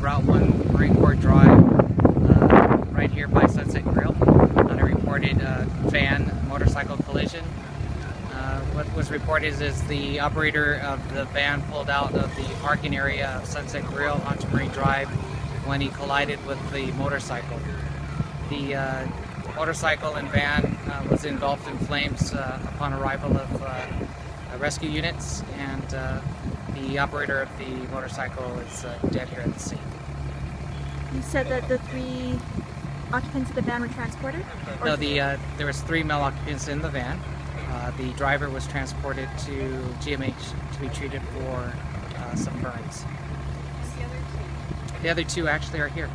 Route 1 Marine Corps Drive, right here by Sunset Grill, on a reported van motorcycle collision. What was reported is the operator of the van pulled out of the parking area of Sunset Grill onto Marine Drive when he collided with the motorcycle. The motorcycle and van was engulfed in flames upon arrival of rescue units, and the operator of the motorcycle is dead here at the scene. You said that the 3 occupants of the van were transported? No, there was 3 male occupants in the van. The driver was transported to GMH to be treated for some burns. The other 2? The other 2 actually are here.